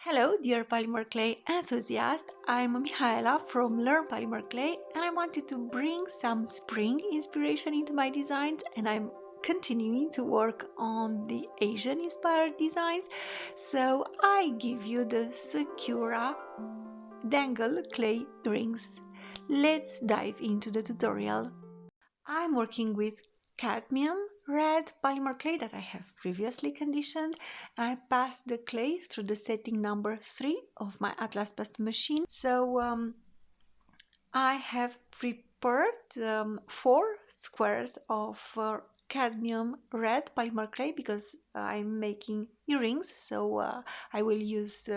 Hello, dear polymer clay enthusiast. I'm Michaela from Learn Polymer Clay, and I wanted to bring some spring inspiration into my designs, and I'm continuing to work on the Asian inspired designs. So I give you the Sakura dangle clay rings. Let's dive into the tutorial. I'm working with cadmium red polymer clay that I have previously conditioned, and I passed the clay through the setting number 3 of my Atlas Past machine. So I have prepared 4 squares of cadmium red polymer clay because I'm making earrings, so I will use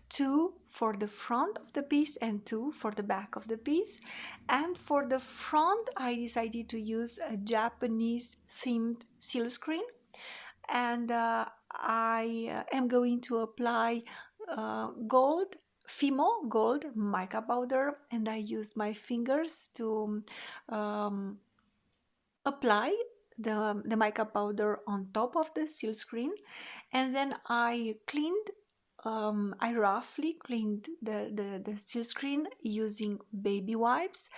2 for the front of the piece and 2 for the back of the piece. And for the front I decided to use a Japanese themed seal screen, and I am going to apply gold Fimo gold mica powder, and I used my fingers to um, apply the mica powder on top of the seal screen, and then I roughly cleaned the seal screen using baby wipes,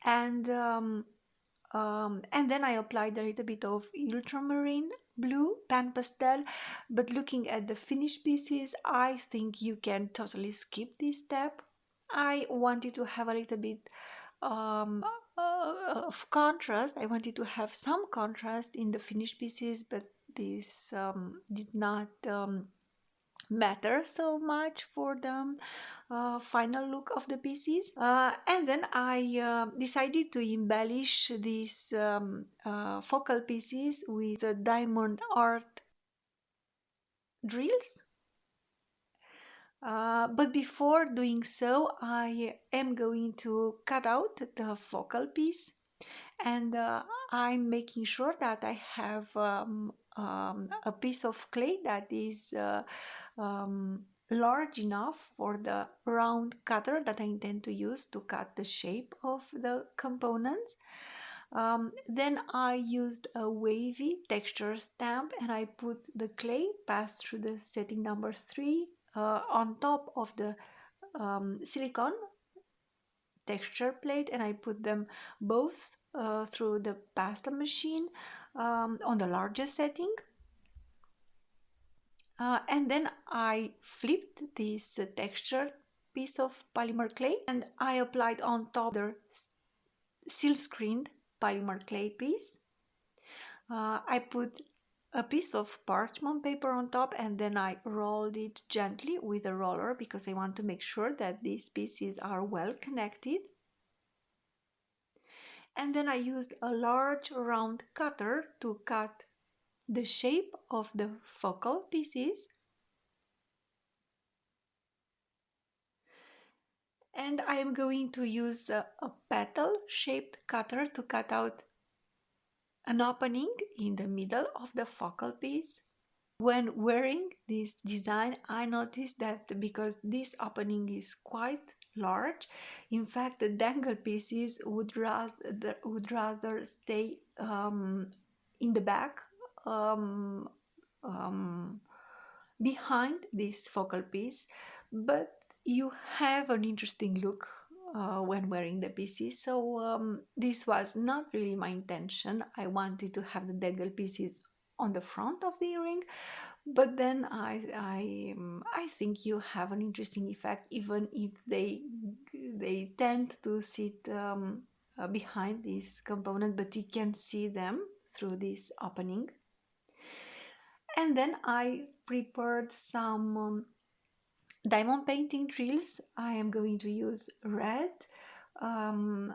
and then I applied a little bit of ultramarine blue pan pastel. But looking at the finished pieces, I think you can totally skip this step. I wanted to have a little bit um, of contrast. I wanted to have some contrast in the finished pieces, but this did not matter so much for the final look of the pieces. And then I decided to embellish these focal pieces with diamond art drills. But before doing so, I am going to cut out the focal piece, and I'm making sure that I have a piece of clay that is large enough for the round cutter that I intend to use to cut the shape of the components. Then I used a wavy texture stamp, and I put the clay passed through the setting number 3 on top of the silicone texture plate, and I put them both through the pasta machine on the largest setting. And then I flipped this textured piece of polymer clay, and I applied on top the seal screened polymer clay piece. I put a piece of parchment paper on top, and then I rolled it gently with a roller because I want to make sure that these pieces are well connected. And then I used a large round cutter to cut the shape of the focal pieces. And I am going to use a petal shaped cutter to cut out an opening in the middle of the focal piece. When wearing this design, I noticed that because this opening is quite large, in fact the dangle pieces would rather stay in the back, um, um, behind this focal piece, but you have an interesting look when wearing the pieces. So this was not really my intention. I wanted to have the dangle pieces on the front of the earring, but then I think you have an interesting effect even if they tend to sit behind this component, but you can see them through this opening. And then I prepared some diamond painting drills. I am going to use red, um,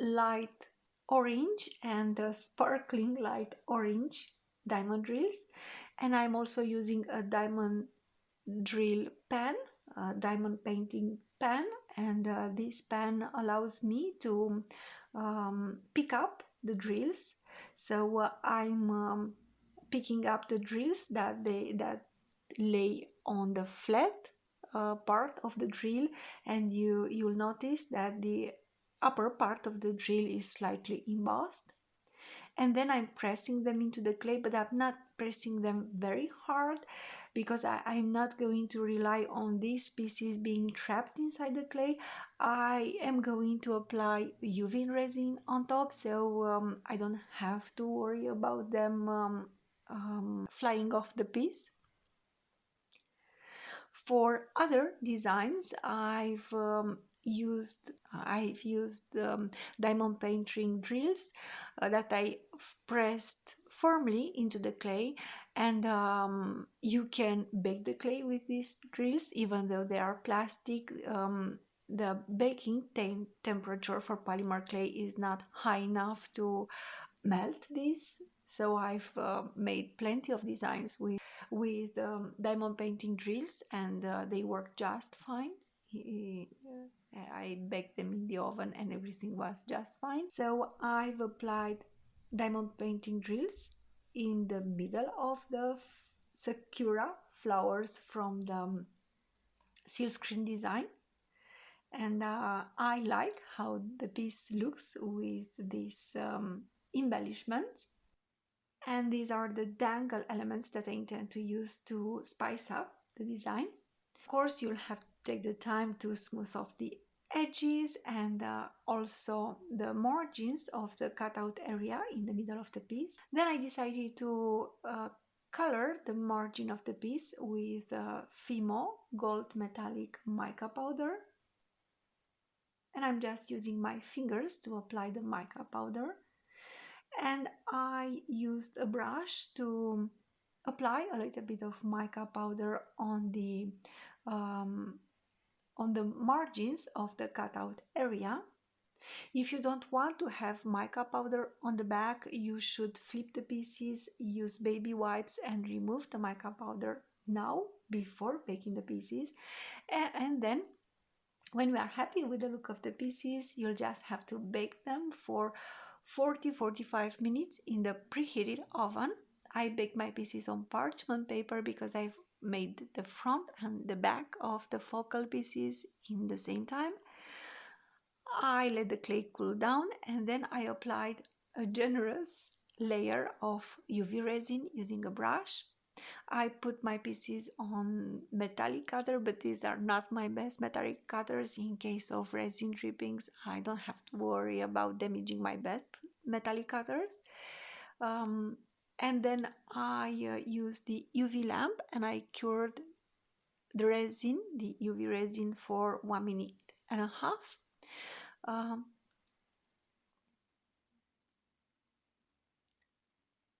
light orange, and sparkling light orange diamond drills. And I'm also using a diamond drill pen, diamond painting pen, and this pen allows me to pick up the drills. So I'm picking up the drills that lay on the flat part of the drill, and you'll notice that the upper part of the drill is slightly embossed. And then I'm pressing them into the clay, but I'm not pressing them very hard because I'm not going to rely on these pieces being trapped inside the clay. I am going to apply UV resin on top, so I don't have to worry about them flying off the piece. For other designs, I've used diamond painting drills that I pressed firmly into the clay, and you can bake the clay with these drills even though they are plastic. The baking temperature for polymer clay is not high enough to melt this, so I've made plenty of designs with diamond painting drills, and they work just fine. I baked them in the oven and everything was just fine. So I've applied diamond painting drills in the middle of the Sakura flowers from the silkscreen design, and I like how the piece looks with these embellishments. And these are the dangle elements that I intend to use to spice up the design. Of course, you'll have to take the time to smooth off the edges and also the margins of the cutout area in the middle of the piece. Then I decided to color the margin of the piece with Fimo gold metallic mica powder. And I'm just using my fingers to apply the mica powder. And I used a brush to apply a little bit of mica powder on the margins of the cutout area. If you don't want to have mica powder on the back, you should flip the pieces, use baby wipes and remove the mica powder now before baking the pieces. And then when we are happy with the look of the pieces, you'll just have to bake them for 40-45 minutes in the preheated oven. I baked my pieces on parchment paper because I've made the front and the back of the focal pieces in the same time. I let the clay cool down and then I applied a generous layer of UV resin using a brush. I put my pieces on metallic cutter, but these are not my best metallic cutters. In case of resin drippings, I don't have to worry about damaging my best metallic cutters. And then I used the UV lamp and I cured the resin, the UV resin, for 1.5 minutes.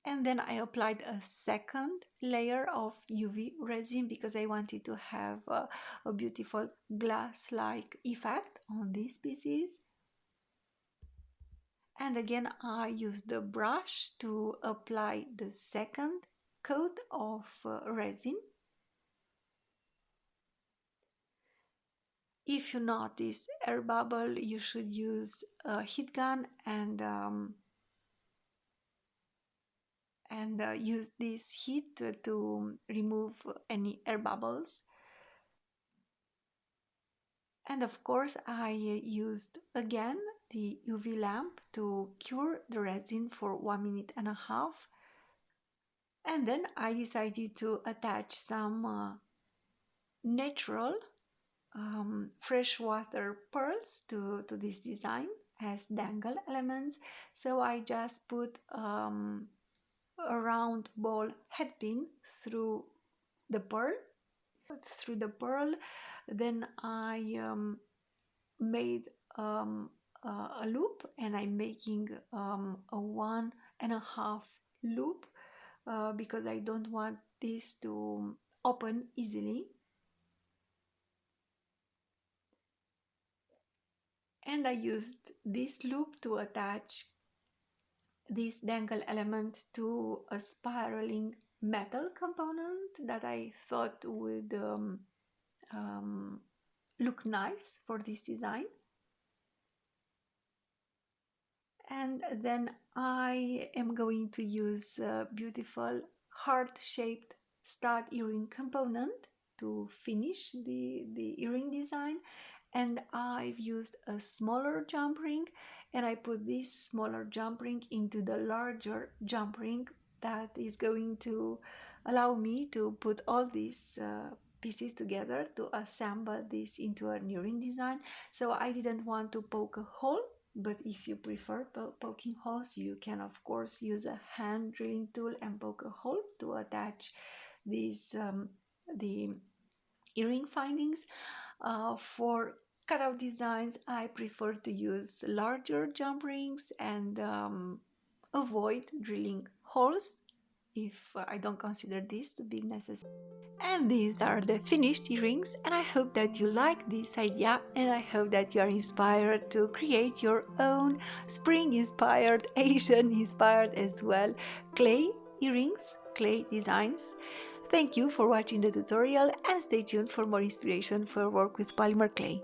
And then I applied a second layer of UV resin because I wanted to have a beautiful glass-like effect on these pieces. And again, I used the brush to apply the second coat of resin. If you notice air bubble, you should use a heat gun and use this heat to remove any air bubbles. And of course, I used again the UV lamp to cure the resin for 1.5 minutes. And then I decided to attach some natural freshwater pearls to this design as dangle elements. So I just put a round ball headpin through the pearl. Then I made a loop, and I'm making a 1.5 loop because I don't want this to open easily. And I used this loop to attach this dangle element to a spiraling metal component that I thought would look nice for this design. And then I am going to use a beautiful heart-shaped stud earring component to finish the earring design. And I've used a smaller jump ring, and I put this smaller jump ring into the larger jump ring that is going to allow me to put all these pieces together to assemble this into an earring design. So I didn't want to poke a hole, but if you prefer poking holes, you can of course use a hand drilling tool and poke a hole to attach these the earring findings. For cutout designs, I prefer to use larger jump rings and avoid drilling holes if I don't consider this to be necessary. And these are the finished earrings, and I hope that you like this idea, and I hope that you are inspired to create your own spring inspired, Asian inspired as well clay earrings, clay designs. Thank you for watching the tutorial, and stay tuned for more inspiration for work with polymer clay.